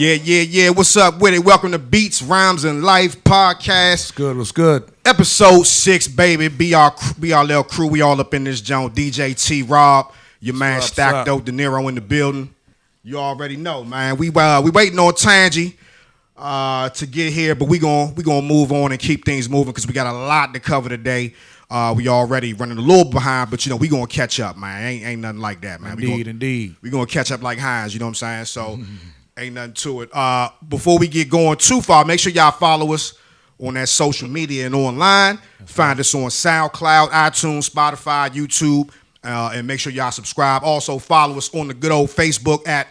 Yeah. What's up with it? Welcome to Beats, Rhymes, and Life podcast. What's good? Episode 6, baby. BRL crew. We all up in this joint. DJ T Rob, your man Stacked De Niro in the building. You already know, man. We waiting on Tangy to get here, but we gonna move on and keep things moving because we got a lot to cover today. We already running a little behind, but we gonna catch up, man. Ain't nothing like that, man. Indeed. We gonna catch up like Hines, you know what I'm saying? So ain't nothing to it. Before we get going too far, make sure y'all follow us on that social media and online. Find us on SoundCloud, iTunes, Spotify, YouTube, and make sure y'all subscribe. Also follow us on the good old Facebook at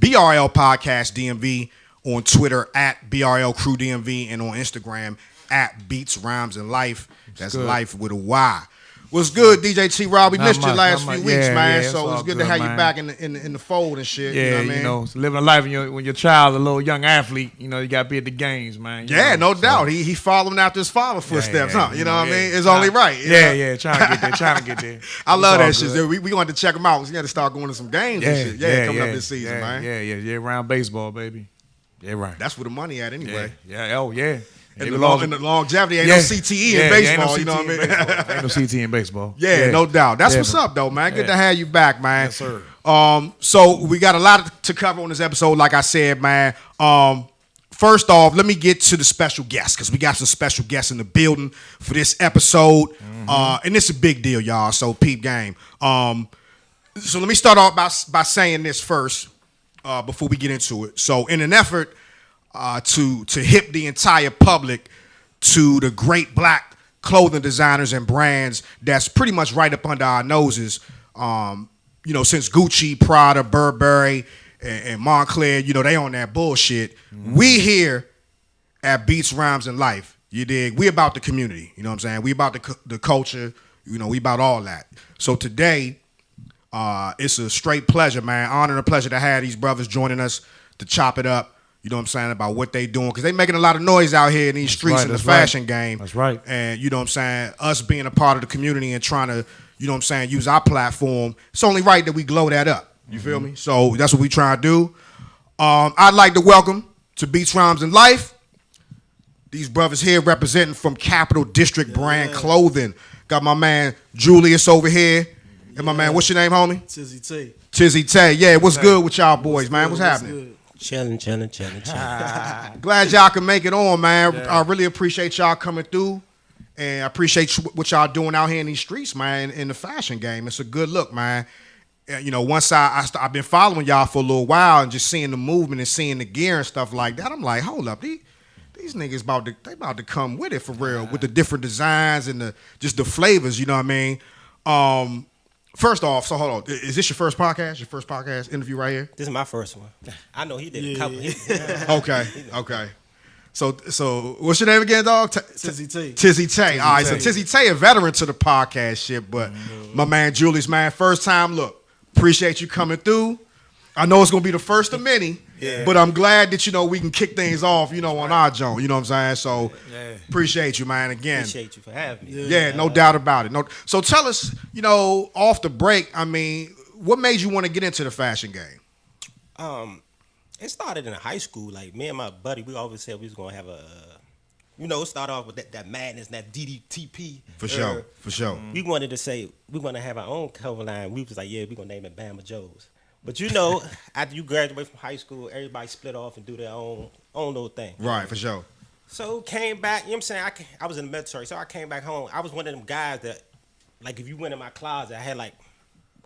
BRL Podcast DMV, on Twitter at BRL Crew DMV, and on Instagram at Beats, Rhymes, and Life. That's good. Life with a Y. What's good, DJ T Rob? We missed you last few weeks, man. So it's good to have you back in the fold and shit. Yeah, you know what I mean? Living a life when your child's a little young athlete, you got to be at the games, man. No doubt. He following after his father's footsteps, huh? You know what I mean? It's only right. Trying to get there. I love that shit. We going to check him out. We got to start going to some games and shit. Coming up this season, man. Yeah, around baseball, baby. Yeah, right. That's where the money at anyway. Yeah. And the longevity ain't no CTE in baseball, you know what I mean? Ain't no CTE in baseball. Yeah, no doubt. That's what's up, though, man. Good to have you back, man. Yes, sir. So we got a lot to cover on this episode, like I said, man. First off, let me get to the special guests, because we got some special guests in the building for this episode. And it's a big deal, y'all, so peep game. So let me start off by saying this first before we get into it. So in an effort to hip the entire public to the great black clothing designers and brands that's pretty much right up under our noses. Since Gucci, Prada, Burberry, and Moncler, they on that bullshit. We here at Beats, Rhymes, and Life, you dig? We about the community, you know what I'm saying? We about the culture, we about all that. So today, it's a straight pleasure, man. Honor and a pleasure to have these brothers joining us to chop it up. You know what I'm saying, about what they doing. Because they making a lot of noise out here in these streets in the fashion game. That's right. And you know what I'm saying, us being a part of the community and trying to, use our platform, it's only right that we glow that up. You feel me? So that's what we trying to do. I'd like to welcome to Beats, Rhymes, and Life, these brothers here representing from Capital District Brand Clothing. Got my man Julius over here. And my man, what's your name, homie? Tizzy Tay. Yeah, what's good with y'all boys, man? What's happening? Chilling. Glad y'all can make it on, man. I really appreciate y'all coming through, and I appreciate what y'all doing out here in these streets, man, in the fashion game. It's a good look, man. Once I've been following y'all for a little while and just seeing the movement and seeing the gear and stuff like that, I'm like, hold up, these niggas about to come with it for real, with the different designs and just the flavors, you know what I mean? First off, so hold on. Is this your first podcast? Your first podcast interview right here? This is my first one. I know he did a couple. Okay. So what's your name again, dog? Tizzy Tay. Tizzy Tay. All right, so Tizzy Tay, a veteran to the podcast shit, but my man Julius, man, first time. Look, appreciate you coming through. I know it's gonna be the first of many, but I'm glad that we can kick things off, on our joint. You know what I'm saying? So appreciate you, man. Again, appreciate you for having me. Yeah, no doubt about it. So tell us, off the break. I mean, what made you want to get into the fashion game? It started in high school. Like me and my buddy, we always said we was gonna have it started off with that madness, that DDTP. For sure. We wanted to say we're gonna have our own cover line. We was like, we're gonna name it Bama Joe's. But after you graduate from high school, everybody split off and do their own little thing. Right, for sure. So came back, you know what I'm saying? I was in the military, so I came back home. I was one of them guys that, like, if you went in my closet, I had like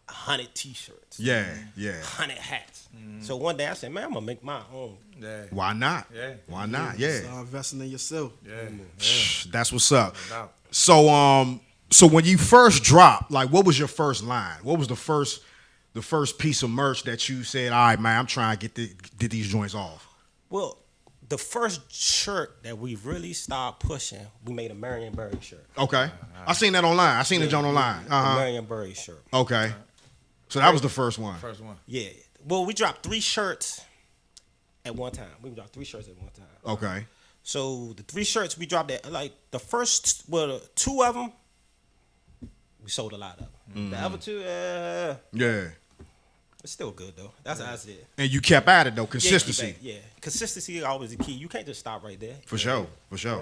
100 T-shirts. Yeah. 100 hats. So one day I said, man, I'm gonna make my own. Yeah. Why not? Why not? Yeah. Start investing in yourself. That's what's up. So when you first dropped, like, what was your first line? What was the first piece of merch that you said, all right, man, I'm trying to get these joints off? Well, the first shirt that we really started pushing, we made a Marion Berry shirt. Okay. I seen that online. I seen the joint online. The Marion Berry shirt. Okay. So that was the first one. Yeah. Well, we dropped 3 shirts at one time. Okay. So the 3 shirts we dropped at, like, the first, 2 of them, we sold a lot of them. The other 2, yeah. It's still good though. That's how I see it. And you kept at it though, consistency. Yeah, consistency is always the key. You can't just stop right there. For sure. Yeah.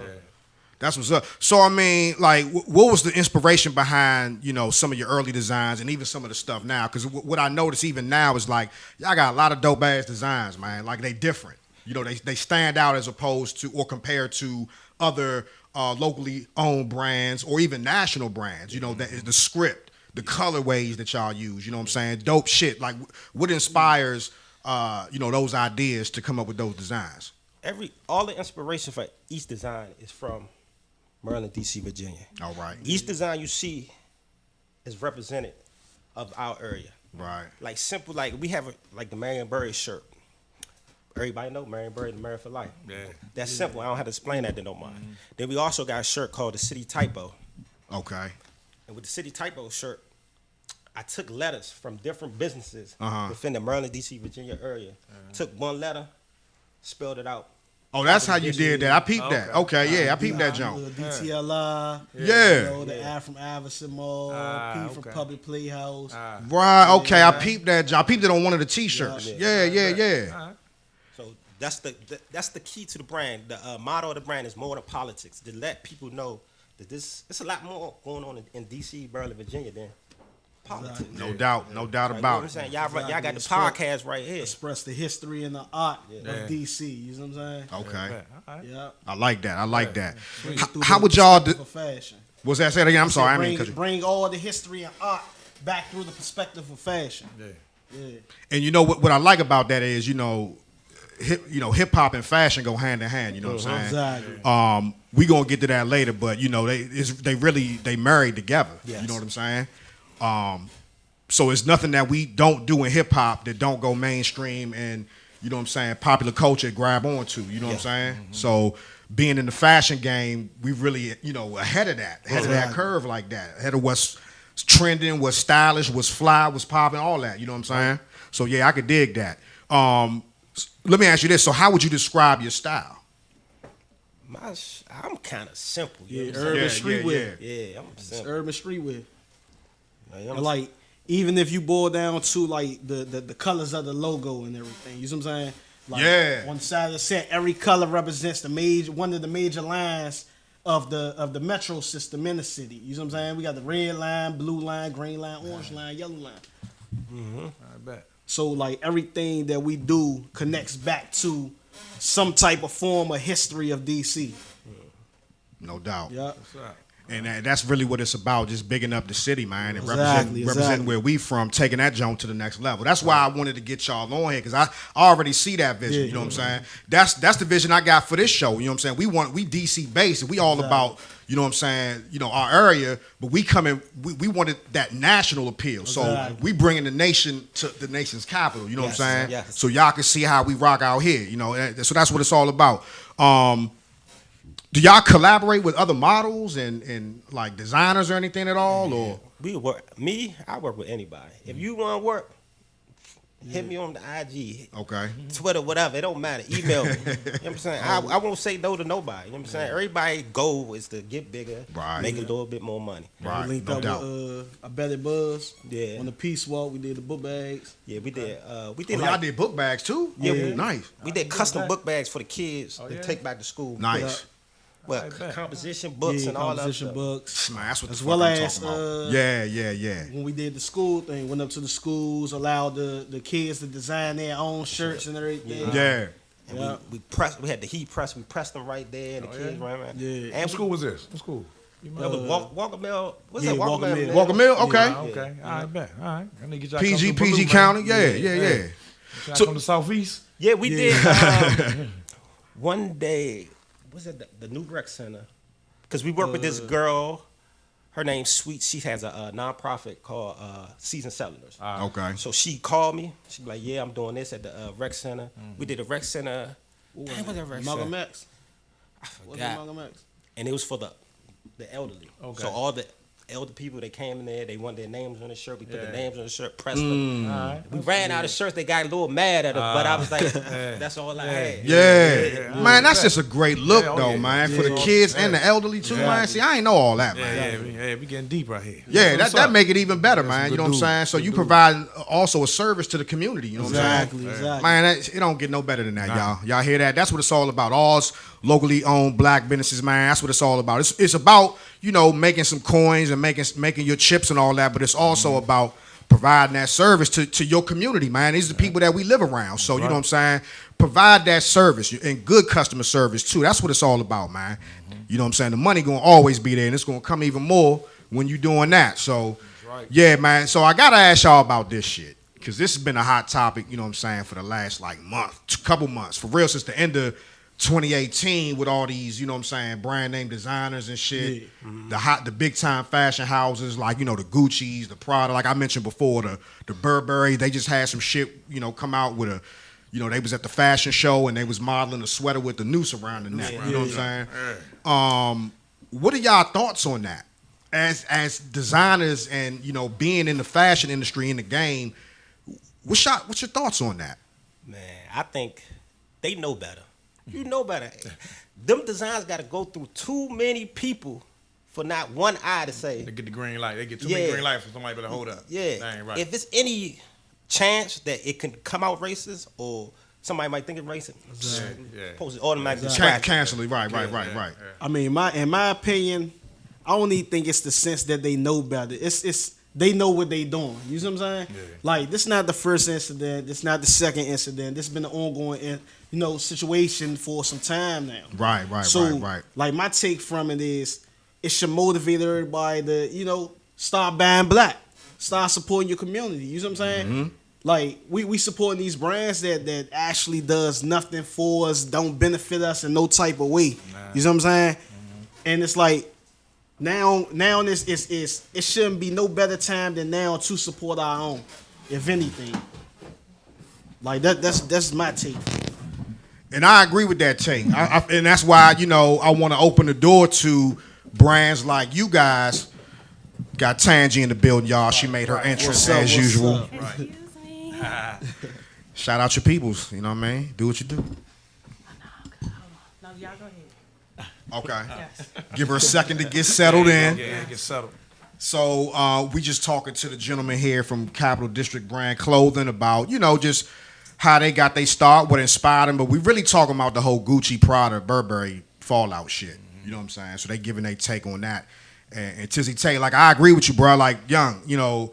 That's what's up. So I mean, like, what was the inspiration behind some of your early designs and even some of the stuff now? Because what I notice even now is like y'all got a lot of dope ass designs, man. Like they different. They stand out as opposed to or compared to other locally owned brands or even national brands. That is the script, the colorways that y'all use. You know what I'm saying? Dope shit. Like, what inspires those ideas to come up with those designs? All the inspiration for each design is from Maryland, D.C., Virginia. All right. Each design you see is represented of our area. Right. Like simple, like we have like the Marion Berry shirt. Everybody know Marion Berry, the Marion for life. Yeah. That's simple. I don't have to explain that to nobody. Then we also got a shirt called the City Typo. Okay. And with the City Typo shirt, I took letters from different businesses within the Maryland, D.C., Virginia area. Took one letter, spelled it out. Oh, that's how you did that. I peeped that. Okay, yeah, I peeped that jump. DTLI. Yeah. The A from Iverson Mall, P from Public Playhouse. Right, okay, I peeped that jump. I peeped it on one of the T-shirts. Yeah. So that's the key to the brand. The motto of the brand is more than politics. To let people know that it's a lot more going on in D.C., Maryland, Virginia than politics. No doubt about it. Y'all got the podcast right here. Express the history and the art of D.C. You know what I'm saying? Okay. Yeah. I like that. Through How the would y'all do? perspective of fashion. What's that? Say it again. I'm sorry. I mean, bring all the history and art back through the perspective of fashion. Yeah. And what I like about that is hip hop and fashion go hand in hand. You know what I'm saying? Exactly. We gonna get to that later, but they married together. Yes. You know what I'm saying? So it's nothing that we don't do in hip hop that don't go mainstream and popular culture grab onto. You know what I'm saying? Mm-hmm. So being in the fashion game, we really ahead of that curve like that, ahead of what's trending, what's stylish, what's fly, what's popping, all that. You know what I'm saying? So yeah, I could dig that. Let me ask you this: so how would you describe your style? I'm kind of simple. Urban streetwear. Yeah, I'm simple. Urban streetwear. Like, even if you boil down to like the colors of the logo and everything, you know what I'm saying? Like, on the side of the set, every color represents one of the major lines of the metro system in the city. You know what I'm saying? We got the red line, blue line, green line, orange line, yellow line. Mm-hmm. I bet. So like everything that we do connects back to some type of form of history of DC. No doubt. Yeah. And that's really what it's about, just bigging up the city, man, and Exactly. representing where we from, taking that joint to the next level. That's why I wanted to get y'all on here, because I already see that vision, you know what I'm saying? That's the vision I got for this show, you know what I'm saying? We DC based, and we all about, you know what I'm saying, our area, but we wanted that national appeal. So we bringing the nation to the nation's capital, you know what I'm saying? Yes. So y'all can see how we rock out here, so that's what it's all about. Do y'all collaborate with other models and like designers or anything at all? Or I work with anybody. If you want to work, hit me on the IG. Okay. Twitter, whatever. It don't matter. Email me. You know what I'm saying? I won't say no to nobody. You know what I'm saying? Everybody's goal is to get bigger, make a little bit more money. Right. We linked No up doubt. with a Betty Buzz. Yeah. On the Peace Walk, we did the book bags. Yeah, we did. Y'all did book bags too? Yeah. Nice. We did custom book bags for the kids to take back to school. Nice. Well, composition books and all that composition stuff. books. Man, that's what As the well fuck I'm as, talking about. Yeah. When we did the school thing, went up to the schools, allowed the kids to design their own shirts and everything. Yeah. And we pressed. We had the heat press. We pressed them right there, and the kids ran around. Yeah. And What school was this? What school? That was Walker Mill. What's yeah, that? Walker Mill. Walker Mill? Okay. Okay. I bet. All right. I need to get y'all PG County? Yeah. So from the southeast. Yeah, we did. One day, was it the New Rec Center? Because we work with this girl. Her name's Sweet. She has a nonprofit called Season Settlers. Okay. So she called me. She be like, "Yeah, I'm doing this at the rec center." We did a rec center. Dang, what was that rec Malcolm center? X. I What's it, forgot. Malcolm X? And it was for the elderly. Okay. So all elder people that came in there, they wanted their names on the shirt. We put the names on the shirt, pressed them. We ran out of shirts. They got a little mad at us, but I was like, that's all I had. Yeah. Man, that's just a great look, though, man. For the kids and the elderly, too, man. See, I ain't know all that, man. Yeah, we getting deep right here. Yeah, that make it even better, man. You know what I'm saying? So you provide also a service to the community, you know what I'm saying? Exactly. Man, it don't get no better than that, y'all. Y'all hear that? That's what it's all about. All locally owned black businesses, man. That's what it's all about. It's about, you know, making some coins and making your chips and all that, but it's also about providing that service to your community, man. These are the people that we live around. So, you know what I'm saying? Provide that service and good customer service, too. That's what it's all about, man. You know what I'm saying? The money going to always be there, and it's going to come even more when you're doing that. So, yeah, man. So I got to ask y'all about this shit, because this has been a hot topic, you know what I'm saying, for the last, couple months. For real, since the end of 2018 with all these, you know what I'm saying, brand name designers and shit. The big time fashion houses, like, you know, the Gucci's, the Prada, like I mentioned before, the Burberry, they just had some shit, you know, come out with you know, they was at the fashion show and they was modeling a sweater with the noose around the neck. You know what I'm saying? What are y'all thoughts on that? As designers and, you know, being in the fashion industry, in the game, what's your thoughts on that? Man, I think they know better. You know better. Them designs got to go through too many people for not one eye to say. They get the green light. They get too many green lights for somebody to hold up. Yeah. That ain't right. If it's any chance that it can come out racist or somebody might think it's racist, post it automatically. Cancel it. Right. I mean, in my opinion, I don't even think it's the sense that they know better. It's they know what they doing. You see what I'm saying? Yeah. Like, this is not the first incident. This is not the second incident. This has been an ongoing, you know, situation for some time now. Right. Like, my take from it is, it should motivate everybody to, you know, start buying black, start supporting your community. You see what I'm saying? Mm-hmm. Like, we supporting these brands that actually does nothing for us, don't benefit us in no type of way. You see what I'm saying? Mm-hmm. And it's like, Now it shouldn't be no better time than now to support our own, if anything. Like that's my take. And I agree with that take. And that's why, you know, I want to open the door to brands like you guys. Got Tangy in the building, y'all. She made her entrance as usual. Excuse me. Shout out your peoples. You know what I mean? Do what you do. No, y'all go ahead. Okay. Yes. Give her a second to get settled in. Yeah, get settled. So we just talking to the gentleman here from Capital District Brand Clothing about, you know, just how they got their start, what inspired them. But we really talking about the whole Gucci, Prada, Burberry fallout shit. You know what I'm saying? So they giving their take on that. And Tizzy Tay, like, I agree with you, bro. Like, Young, you know,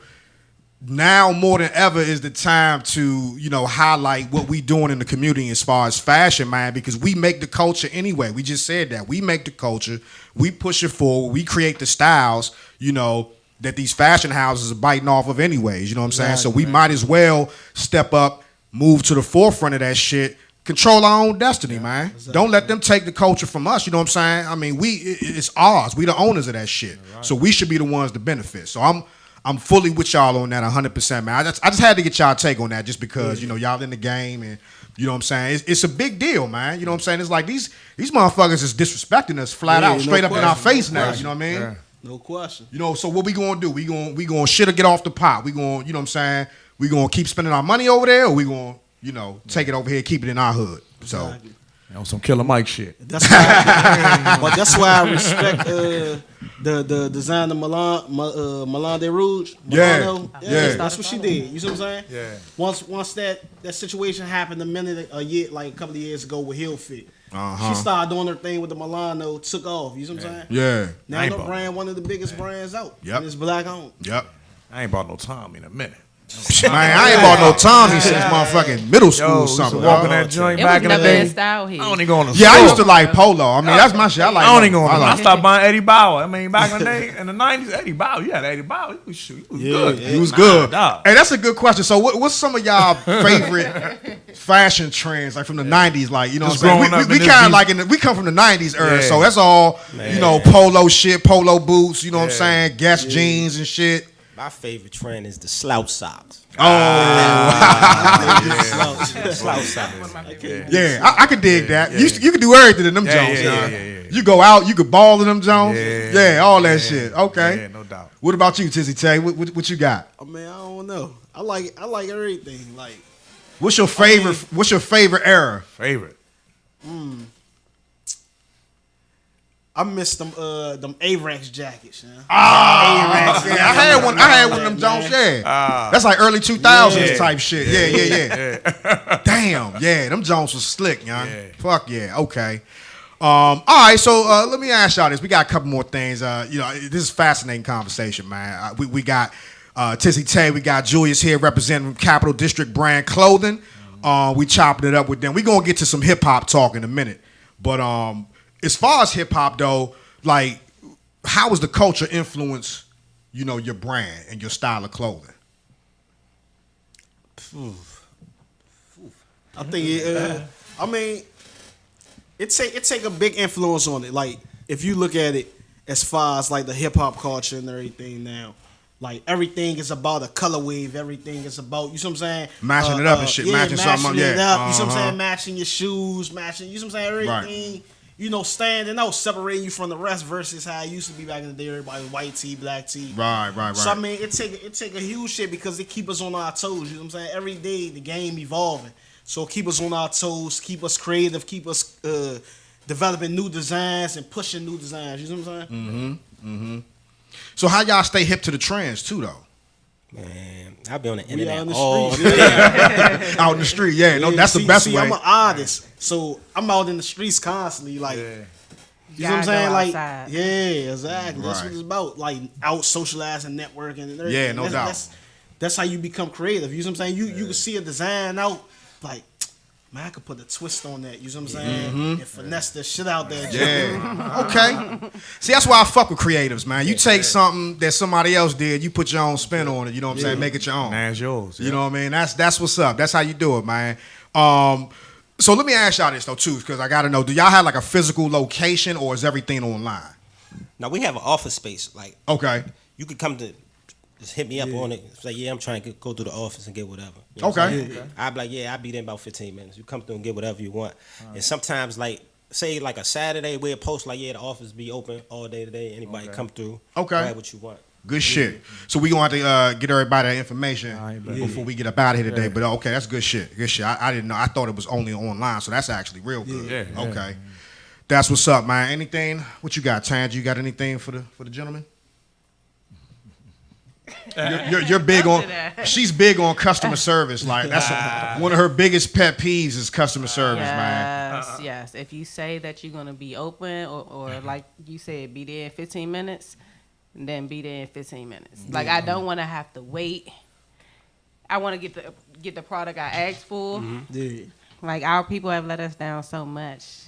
now more than ever is the time to, you know, highlight what we doing in the community as far as fashion, man, because we make the culture anyway. We just said that. We make the culture. We push it forward. We create the styles, you know, that these fashion houses are biting off of anyways. You know what I'm saying? So we might as well step up, move to the forefront of that shit, control our own destiny, man. Exactly. Don't let them take the culture from us. You know what I'm saying? I mean, it's ours. We the owners of that shit. Right. So we should be the ones to benefit. So I'm fully with y'all on that 100%, man. I just had to get y'all take on that just because, you know, y'all in the game and, you know what I'm saying? It's a big deal, man. You know what I'm saying? It's like these motherfuckers is disrespecting us flat out, straight up in our face now. You know what I mean? Yeah. No question. You know, so what we gonna do? We gonna shit or get off the pot. We gonna, you know what I'm saying? We gonna keep spending our money over there, or we gonna, you know, take it over here, keep it in our hood. So. Exactly. On some Killer Mike shit. That's why, but that's why I respect the designer Milan de Rouge. Milano. Yeah. That's what she did. You see what I'm saying? Yeah. Once that situation happened a year, like a couple of years ago with Hill Fit, she started doing her thing with the Milano, took off. You see what I'm saying? Yeah. Now the brand, one of the biggest brands out. Yep. And it's black owned. Yep. I ain't bought no Tommy in a minute. Man, I ain't bought no Tommy since motherfucking middle school or something. Walking that joint It back was in the the day. best out here. I don't even go on the Yeah, I used to like Polo. I mean, that's my shit. I don't even go on. I I stopped buying Eddie Bauer. I mean, back in the day, in the 90s, Eddie Bauer. You had Eddie Bauer. He was good. He was good. Dog. Hey, that's a good question. So, what's some of y'all favorite fashion trends, like from the '90s? Like, you know, Just what I'm saying? growing up We in kind of this like we come from the '90s era, Yeah. so that's all you know, polo shit, polo boots. You know what I'm saying? Guess jeans and shit. My favorite trend is the slouch socks. Slouch socks. Yeah, I could dig that. You can do everything in them Jones. You go out, you could ball in them Jones. Yeah, all that shit. Okay. Yeah, no doubt. What about you, Tizzy Tay? What you got? Oh man, I don't know. I like everything. Like, What's your favorite? What's your favorite era? Favorite. I miss them Avrax jackets, man. Avrax, yeah. I had one of them Jones. Yeah, that's like early 2000s type shit. Yeah. Damn, yeah, them Jones was slick, young. Yeah. Fuck yeah. Okay. All right, so let me ask y'all this. We got a couple more things. This is fascinating conversation, man. We got Tizzy Tay, we got Julius here representing Capital District Brand Clothing. We chopping it up with them. We gonna get to some hip hop talk in a minute, but as far as hip hop though, like, how was the culture influence, your brand and your style of clothing? I think it take a big influence on it. Like, if you look at it as far as like the hip hop culture and everything now, like everything is about a color wave. Everything is about, you see what I'm saying? Matching it up and shit. Matching something up. It Yeah. up. You see what I'm saying? Matching your shoes, matching, you see what I'm saying? Everything. Right. Standing out, separating you from the rest versus how it used to be back in the day. Everybody white tee, black tee. Right. So I mean, it take a huge shit because it keep us on our toes. You know what I'm saying? Every day the game evolving, so keep us on our toes, keep us creative, keep us developing new designs and pushing new designs. You know what I'm saying? So how y'all stay hip to the trends too, though? Man, I'll be on the We internet out in the all streets. day. Out in the street, yeah. No, that's the See, best way. I'm an artist, so I'm out in the streets constantly, like. Yeah. You know what I'm Gotta saying? go Like, outside. yeah, exactly. That's Right. what it's about. Like, out socializing, networking, and everything. Yeah, no doubt. That's how you become creative. You know what I'm saying? You can see a design out, like, man, I could put a twist on that. You know what I'm saying? And finesse the shit out there. Yeah. Okay. See, that's why I fuck with creatives, man. You take something that somebody else did, you put your own spin on it. You know what I'm saying? Make it your own. Now it's yours. You know what I mean? That's what's up. That's how you do it, man. So let me ask y'all this though too, because I gotta know: do y'all have like a physical location, or is everything online? Now we have an office space. Like, Okay. you could come to, just hit me up on it. Say, yeah, I'm trying to go through the office and get whatever. You know what I'm Okay. saying? I'd be like, yeah, I'll be there in about 15 minutes. You come through and get whatever you want. And sometimes, like, say like a Saturday, we'll post like, yeah, the office be open all day today. Anybody come through, Okay. grab what you want. Good shit. So we gonna have to get everybody that information right, bet. before we get up out of here today. But okay, that's good shit. Good shit. I didn't know. I thought it was only online, so that's actually real good. Yeah. Okay. That's what's up, man. Anything? What you got, Tange? You got anything for the gentleman? You're big on. She's big on customer service. Like, that's one of her biggest pet peeves is customer service, man. Yes. If you say that you're gonna be open, or like you said, be there in 15 minutes, then be there in 15 minutes. Like, I don't want to have to wait. I want to get the product I asked for. Yeah. Like, our people have let us down so much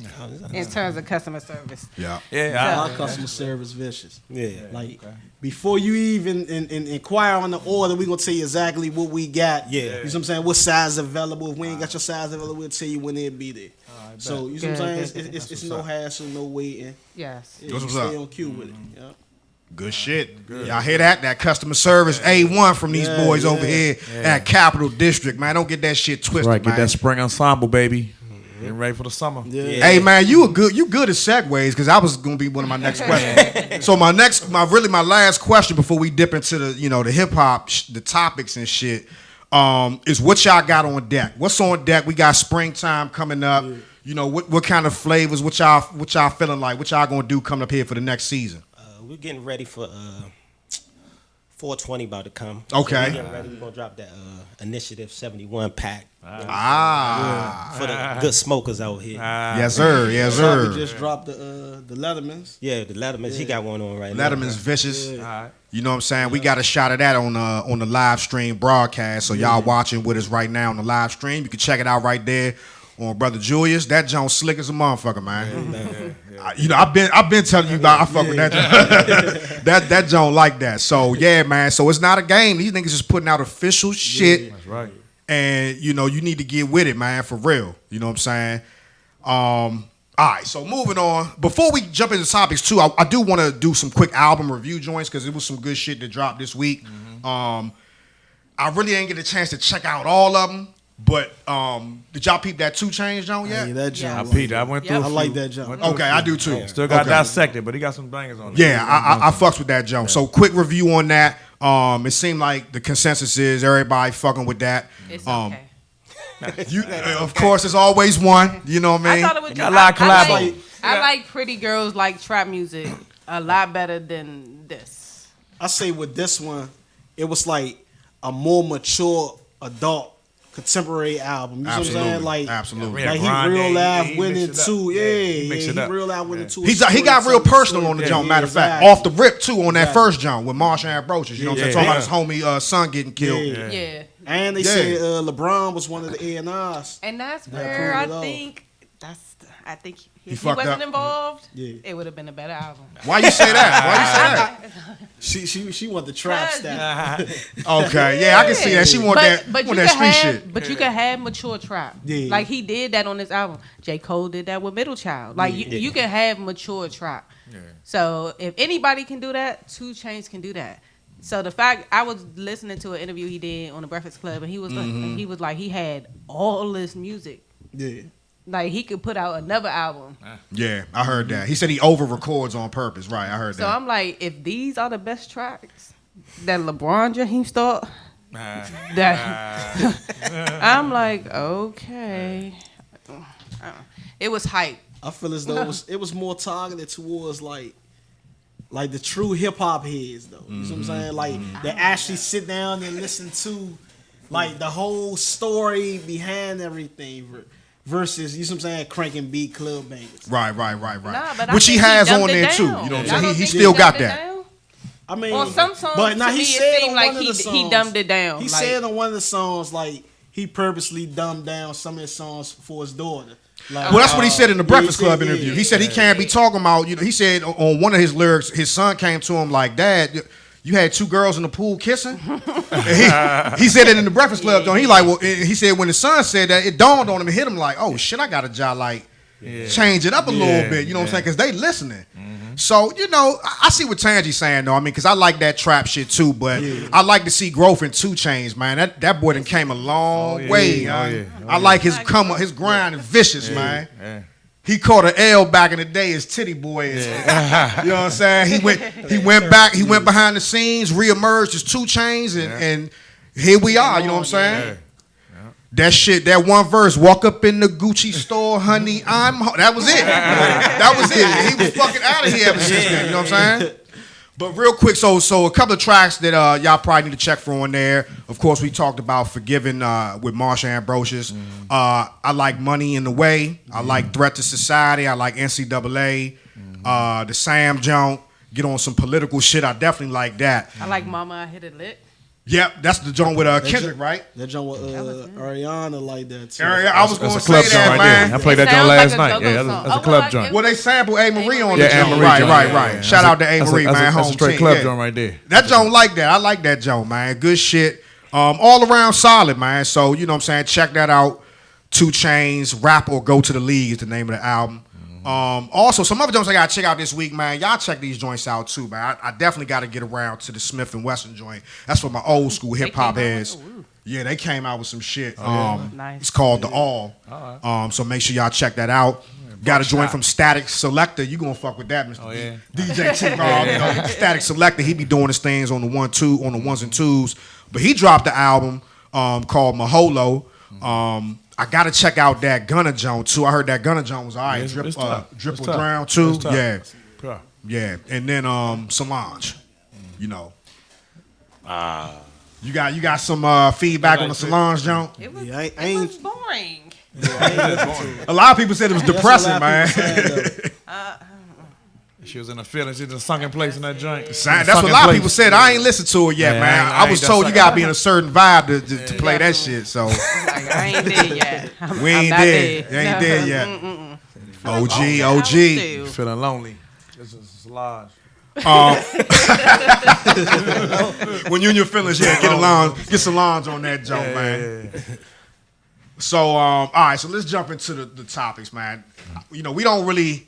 in terms of customer service. Yeah. Yeah. Our customer service vicious. Yeah. Like, before you even inquire on the order, we gonna tell you exactly what we got. Yeah. You know what I'm saying? What size available? If we ain't got your size available, we'll tell you when it'll be there. So, you know what I'm saying? It's no hassle, no waiting. Yes. Yeah, That's you what's stay up. on cue with it. Yeah. Good shit. Y'all hear that? That customer service A1 from these boys over here at Capital District, man. Don't get that shit twisted, Right, get man. that spring ensemble, baby. Getting ready for the summer. Yeah. Hey man, you good at segues, because that was gonna be one of my next questions. So my last question before we dip into the hip hop, the topics and shit, is what y'all got on deck? What's on deck? We got springtime coming up. You know, what kind of flavors? What y'all feeling like? What y'all gonna do coming up here for the next season? We're getting ready for 420 about to come. Okay. So we're getting ready. We're gonna drop that Initiative 71 pack. Ah, For the good smokers out here. yes sir, yes We sir. just dropped the Lettermans. Yeah, the Letterman's, he got one on right now. Letterman's vicious. Alright. You know what I'm saying? We got a shot of that on the live stream broadcast. So y'all watching with us right now on the live stream, you can check it out right there on Brother Julius. That Jones slick as a motherfucker, man. I've been telling you about I fuck with that Jones. that Jones like that. So yeah, man. So it's not a game. These niggas just putting out official shit. That's right. And you need to get with it, man, for real. You know what I'm saying? All right, so moving on. Before we jump into topics too, I do want to do some quick album review joints because it was some good shit that dropped this week. I really ain't get a chance to check out all of them. But did y'all peep that 2 Chainz joint yet? Yeah, that jump. I peeped. I went through. Yep. I like that jump. Okay, I do too. Still got Okay. dissected, but he got some bangers on it. Yeah, I fucks with that jump. So quick review on that. It seemed like the consensus is everybody fucking with that. It's okay. Of course, there's always one. You know what I I mean? thought it was Got a lot of collabo. I like Pretty Girls Like Trap Music a lot better than this. I say with this one, it was like a more mature adult contemporary album. You know what I'm saying? Like, Absolutely. like he Grande, real live he went mixed it into, up. yeah, He mixed it he up. real live went into. He got real personal on the jump. Matter of fact, off the rip too on that first jump with Marshall Ambrosius. You know what I'm saying? Talking about his homie son getting killed. Yeah. And they said LeBron was one of the A&Rs. And that's That where pulled it I off. think if he fucked wasn't up. involved, Yeah. it would have been a better album. Why you say that? Why you say that? She want the trap Cause- style. Okay, yeah, I can see that. She want that street shit. But you can have mature trap. Yeah. Like he did that on this album. J. Cole did that with Middle Child. Like you can have mature trap. Yeah. So if anybody can do that, 2 Chainz can do that. So the fact I was listening to an interview he did on the Breakfast Club, and he was like he had all this music. Yeah. Like he could put out another album. Yeah, I heard that. He said he over records on purpose. Right, I heard So that. I'm like, if these are the best tracks that LeBron James thought, that I'm like, okay. It was hype. I feel as though it was more targeted towards like the true hip hop heads though. You know what I'm saying? Like they actually sit down and listen to like the whole story behind everything versus, you know what I'm saying, cranking beat club bangers. Right. Nah, but I Which he think has dumbed on it there too. down. You know what I'm Y'all saying? don't He think still got dumbed it that. down? I mean, On some songs, but now to he me, said it seemed on like one of the he songs, dumbed it down. He like, said on one of the songs like he purposely dumbed down some of his songs for his daughter. Like, Well, that's what he said in the Breakfast he Club said, interview. He said he can't be talking about. You know, he said on one of his lyrics, his son came to him like, "Dad, you had 2 girls in the pool kissing." And he said it in the Breakfast Club. Don't he? Like, well, he said when his son said that, it dawned on him and hit him like, "Oh shit, I got a job like." Change it up a little bit, you know what I'm saying? Because they listening. So, you know, I see what Tangi's saying, though. I mean, because I like that trap shit, too. But I like to see growth in 2 Chainz, man. That boy done came a long way. I like his grind is vicious, man. Yeah. He caught an L back in the day as Titty Boy. You know what I'm saying? He went back. He went behind the scenes, reemerged as 2 Chainz, and here we are. You know what I'm saying? Yeah. That shit, that one verse, walk up in the Gucci store, honey, that was it. That was it. He was fucking out of here ever since then, you know what I'm saying? But real quick, so a couple of tracks that y'all probably need to check for on there. Of course, we talked about Forgiving with Marshall Ambrosius. I like Money in the Way. I like Threat to Society. I like NCAA. The Sam Joint. Get on some political shit. I definitely like that. I like Mama, I Hit It Lit. Yep, that's the joint with Kendrick, right? That joint with Ariana like that too. I was going to That's a club say joint that, right man. there. I played It that joint sounds last like a night. go-go Yeah, song. that's a Oh, club well, joint. Well, they sample A. Marie on the Yeah, joint. Anne-Marie Right, joint, right, yeah, right. yeah. Shout out to A. Marie, man. That's a Home straight team. club Yeah. joint right there. That joint like that. I like that joint, man. Good shit. All around solid, man. So, you know what I'm saying? Check that out. 2 Chainz, Rap or Go to the League is the name of the album. Also, some other joints I gotta check out this week, man. Y'all check these joints out too, man. I definitely gotta get around to the Smith and Wesson joint. That's for my old school hip hop heads. Yeah, they came out with some shit. Nice. It's called The All. So make sure y'all check that out. Got a joint from Static Selector. You gonna fuck with that, Mr. DJ T. Rob. You know, Static Selector. He be doing his things on the 1s and 2s. But he dropped the album called Maholo. I gotta check out that Gunna joint too. I heard that Gunna joint was all right. Drip or Drown too. Yeah. Yeah. And then Solange. You know. You got some feedback on the Solange joint? It was, Yeah, I it ain't- was boring. A lot of people said it was depressing, man. She was in a feeling. She was in a sunken place in that joint. That's what a lot of people said. I ain't listened to it yet, Yeah, man. I I was ain't told that you gotta be in a certain vibe to play that shit. So Like, I ain't there yet. we ain't not there. there. You ain't there yet. OG. Still. Feeling lonely. This is large. When you in your feelings, get Solange on that joint, man. So all right, so let's jump into the topics, man. You know, we don't really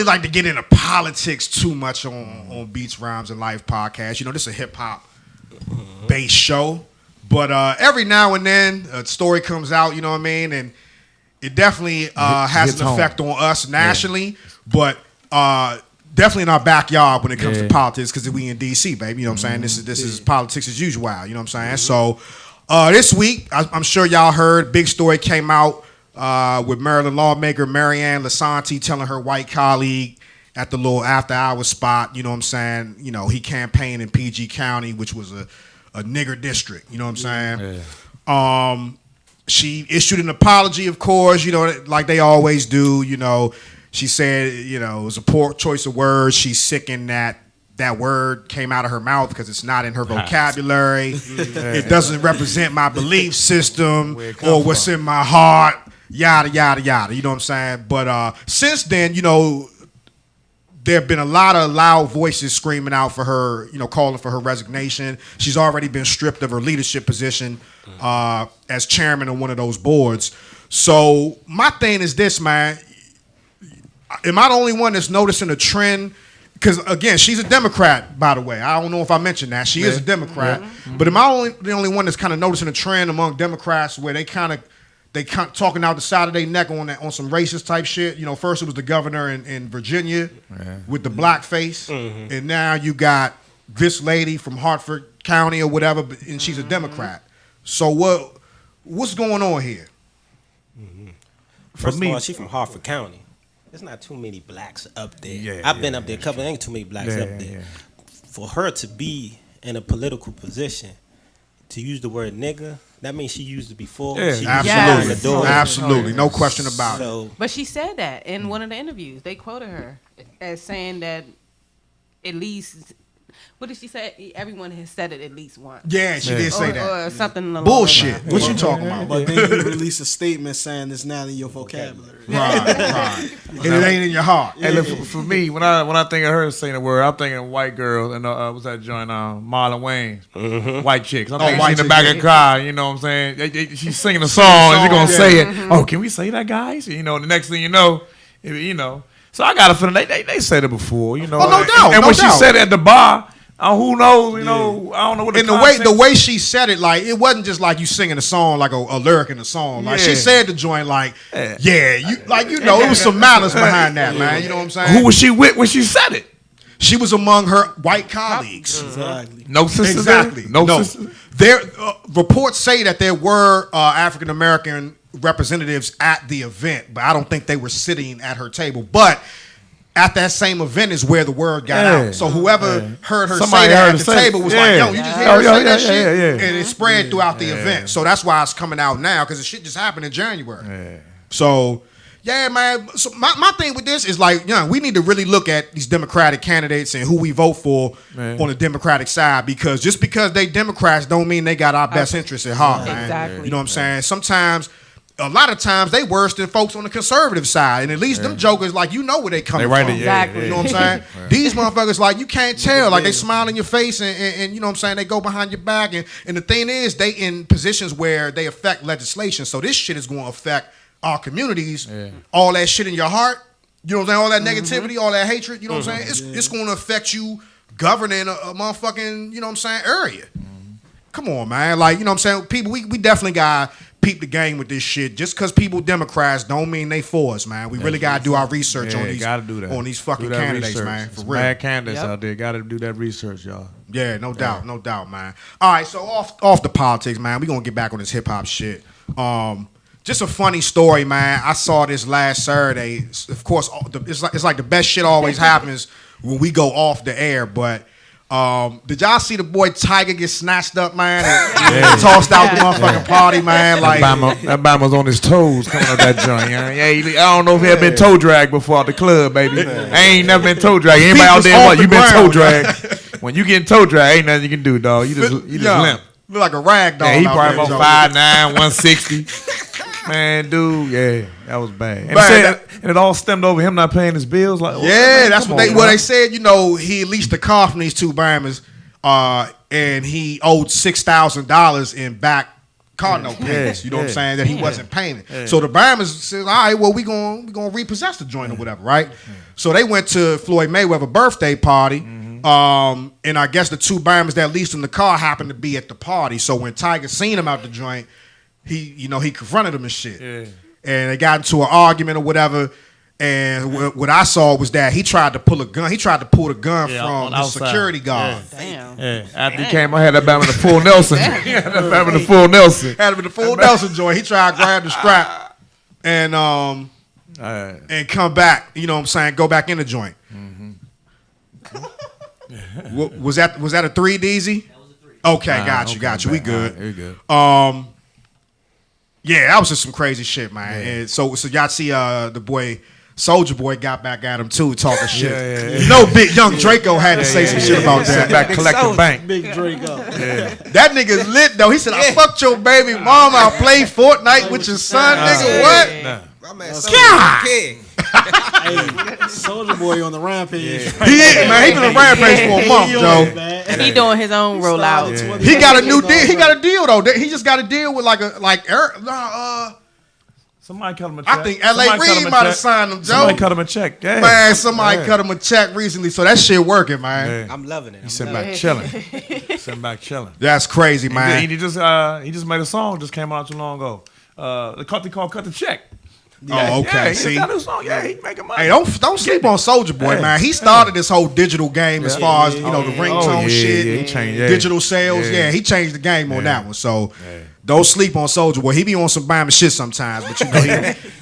like to get into politics too much on Beats, Rhymes, and Life podcast. You know, this is a hip hop based show. But every now and then a story comes out, you know what I mean? And it definitely has an effect on us nationally, but definitely in our backyard when it comes to politics, because we in D.C., baby. You know what I'm saying? This is politics as usual. You know what I'm saying? So this week, I'm sure y'all heard, big story came out with Maryland lawmaker Marianne Lasanti telling her white colleague at the little after-hours spot, you know what I'm saying? You know, he campaigned in PG County, which was a nigger district. You know what I'm saying? Yeah. She issued an apology, of course, you know, like they always do, you know. She said, you know, it was a poor choice of words. She's sickened that word came out of her mouth because it's not in her vocabulary. It doesn't represent my belief system or what's in my heart, yada, yada, yada. You know what I'm saying? But since then, you know, there have been a lot of loud voices screaming out for her, you know, calling for her resignation. She's already been stripped of her leadership position as chairman of one of those boards. So my thing is this, man. Am I the only one that's noticing a trend? Because, again, she's a Democrat, by the way. I don't know if I mentioned that. She is a Democrat. But am I the only one that's kind of noticing a trend among Democrats where they talking out the side of their neck on some racist type shit? You know, first it was the governor in Virginia with the blackface. And now you got this lady from Hartford County or whatever, and she's a Democrat. So what's going on here? First of all, she's from Hartford County. There's not too many blacks up there. I've been up there a couple. There ain't too many blacks up there. For her to be in a political position, to use the word nigga, that means she used it before. She absolutely, the door. Absolutely, no question about it. But she said that in one of the interviews. They quoted her as saying that at least. What did she say? Everyone has said it at least once. Yeah, she did say that. Or something along bullshit. What you talking about? But then you release a statement saying it's not in your vocabulary. Right. And it ain't in your heart. Hey, look, for me, when I think of her saying the word, I'm thinking white girl and what's that joint? Marlon Wayne's white chicks. I'm thinking she's in the back of the car. You know what I'm saying? She's singing a song and she's gonna say it. Oh, can we say that, guys? You know, the next thing you know. So I got a feeling they said it before. You know, no doubt. And when she said it at the bar. Who knows? You know, I don't know what. And the way she said it, like it wasn't just like you singing a song, like a lyric in a song. Like she said the joint, like it was some malice behind that, man. You know what I'm saying? Who was she with when she said it? She was among her white colleagues. Exactly. No sisters. Exactly. No sisters. There reports say that there were African American representatives at the event, but I don't think they were sitting at her table. But at that same event is where the word got out. So whoever heard her say that at the table was like, yo, you just hear her say that shit? And it spread throughout the event. So that's why it's coming out now, because the shit just happened in January. So, yeah, man. So my thing with this is like, we need to really look at these Democratic candidates and who we vote for on the Democratic side, because just because they Democrats don't mean they got our best interests at heart, man. Exactly. You know what I'm saying? Sometimes... A lot of times they worse than folks on the conservative side, and at least them jokers like where they coming from. Exactly. You know what I'm saying? These motherfuckers like you can't tell, like they smile in your face and you know what I'm saying, they go behind your back, and the thing is they in positions where they affect legislation. So this shit is going to affect our communities. All that shit in your heart, you know what I'm saying? All that negativity, all that hatred, you know what I'm saying? It's going to affect you governing a motherfucking, you know what I'm saying, area. Come on, man. Like, you know what I'm saying? People, we definitely got peep the game with this shit. Just because people Democrats don't mean they for us, man. We really got to do our research on these fucking candidates, research. man. For real. Mad candidates out there. Got to do that research, y'all. Yeah, no doubt, man. All right, so off the politics, man. We gonna get back on this hip hop shit. Just a funny story, man. I saw this last Saturday. Of course, it's like the best shit always happens when we go off the air, but. Did y'all see the boy Tiger get snatched up, man, and tossed out the motherfucking party, man? Like that Bama's on his toes coming up that joint. I don't know if he had been toe dragged before at the club, baby. I ain't never been toe dragged. Anybody out there? What you been toe dragged? When you get toe dragged, ain't nothing you can do, dog. You just limp. Look like a rag dog. Yeah, he probably about 5'9", 160. Man, dude, that was bad. And it all stemmed over him not paying his bills. Like, that's what they said. You know, he leased a car from these two Bammers, and he owed $6,000 in back car note payments. You know what I'm saying? That he wasn't paying. So the Bammers said, all right, well, we gonna repossess the joint or whatever, right? So they went to Floyd Mayweather's birthday party. And I guess the two Bama's that leased in the car happened to be at the party. So when Tiger seen him out the joint, he confronted him and shit. Yeah. And they got into an argument or whatever. And what I saw was that he tried to pull a gun. He tried to pull the gun from the security guard. Damn. Yeah. After he came, I had that Bama in the full Nelson. Had him in the full Nelson. Had him in the full Nelson joint. He tried to grab the strap and come back. You know what I'm saying? Go back in the joint. Was that a 3, DZ? That was a 3. Okay, got you. We good. We good. Yeah, that was just some crazy shit, man. Yeah. And so y'all see the boy Soulja Boy got back at him too, talking shit. Yeah. You know, Big Young Draco had to say some shit about that. Back collecting bank. Big Draco. Yeah. That nigga's lit though. He said, "I fucked your baby mama. I played Fortnite with your son, nigga. What?" Nah. My man, Hey, Soulja Boy on the rampage. He is, man. He been on rampage for a month, Joe. He doing his own rollout. He got a new deal. He got a deal though. He just got a deal with Somebody cut him a check. I think L.A. Reid might have signed him, Joe. Somebody cut him a check. Yeah. Man, somebody cut him a check recently, so that shit working, man. I'm loving it. He sitting back chilling. Sitting back chilling. That's crazy, man. He just made a song. Just came out too long ago. The company called "Cut the Check." Oh, okay. Yeah, See, he got a song. Yeah, he making money. hey, don't sleep on Soulja Boy, man. He started this whole digital game as far as the ringtone shit, he changed, digital sales. Yeah, he changed the game on that one. So don't sleep on Soulja Boy. He be on some Bama shit sometimes, but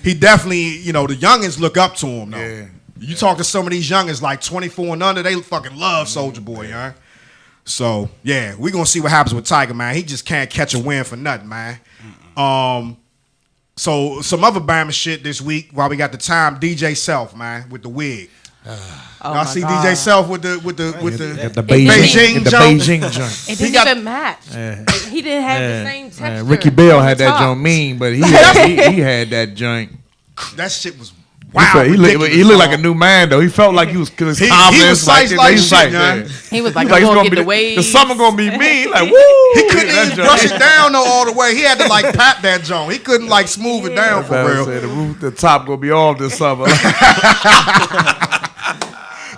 he definitely, the youngins look up to him though. Yeah. You talk to some of these youngins like 24 and under, they fucking love Soulja Boy, yeah. So yeah, we gonna see what happens with Tiger, man. He just can't catch a win for nothing, man. So some other Bama shit this week while we got the time. DJ Self, man, with the wig. Y'all see God. DJ Self with the Beijing joint. It didn't even match. He didn't have the same texture. Ricky Bell had that joint mean, but he had that joint. That shit was wow. He looked like a new man though. He felt like he was confident. He was like shit, man. He was like, I'm gonna get the waves. The summer gonna be me. Like woo. He couldn't even brush it down though all the way. He had to like pat that joint. He couldn't like smooth it down for real. The top gonna be all this summer.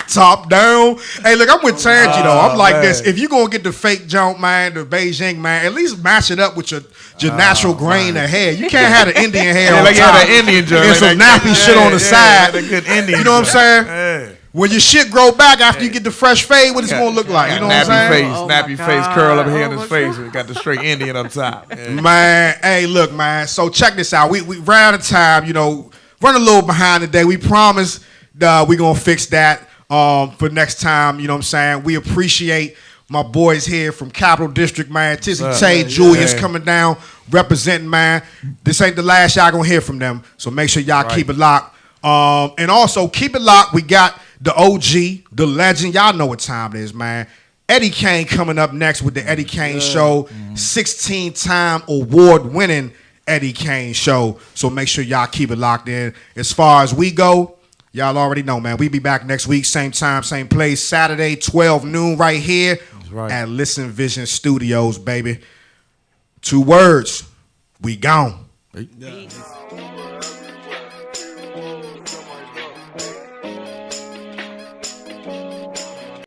Top down. Hey, look, I'm with Tangy though. I'm like this. If you gonna get the fake joint, man, the Beijing, man, at least match it up with your natural grain of hair. You can't have the Indian hair on like top. An Indian joint. And some nappy shit on the side. Good Indian. You know what I'm saying? When your shit grow back after you get the fresh fade, what it's gonna look like? You know what I'm saying? Nappy face, curl up here in his face. We got the straight Indian up top. Yeah. Man, hey, look, man. So check this out. We ran out of time. Run a little behind today. We promise we gonna fix that. For next time, you know what I'm saying? We appreciate my boys here from Capital District, man. Tizzy Tay, Julius coming down, representing, man. This ain't the last y'all gonna hear from them, so make sure y'all keep it locked. And also, keep it locked. We got the OG, the legend. Y'all know what time it is, man. Eddie Kane coming up next with the Eddie Kane Show. 16-time award-winning Eddie Kane Show. So make sure y'all keep it locked in. As far as we go, y'all already know, man. We be back next week, same time, same place. Saturday, 12 noon, right here at Listen Vision Studios, baby. 2 words. We gone. Peace.